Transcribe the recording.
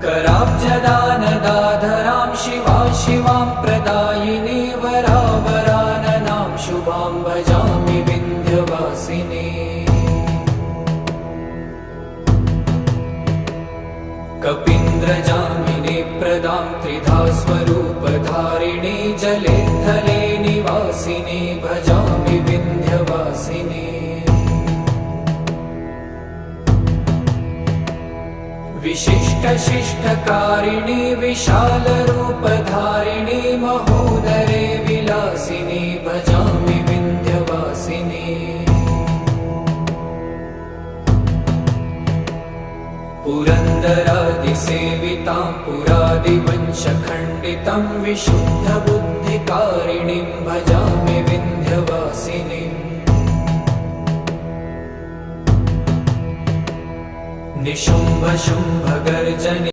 कराब्जदानदाधरां शिवा शिवां प्रदायिनी वरावराननां शुभां भजामि विन्ध्यवासिनी। कपीन्द्रजामिनी प्रदां त्रिधा स्वरूपधारिणी जले थले निवासिनी भजामि विन्ध्यवासिनी। विशिष्टशिष्टकारिणी विशालरूपधारिणी महोदरे विलासिनी भजामि विन्ध्यवासिनी। पुरन्दरादिसेवितां पुरादिवंशखण्डितं विशुद्धबुद्धिकारिणीं भजामि विन्ध्यवासिनीम्। निशुम्भशुम्भगर्जनि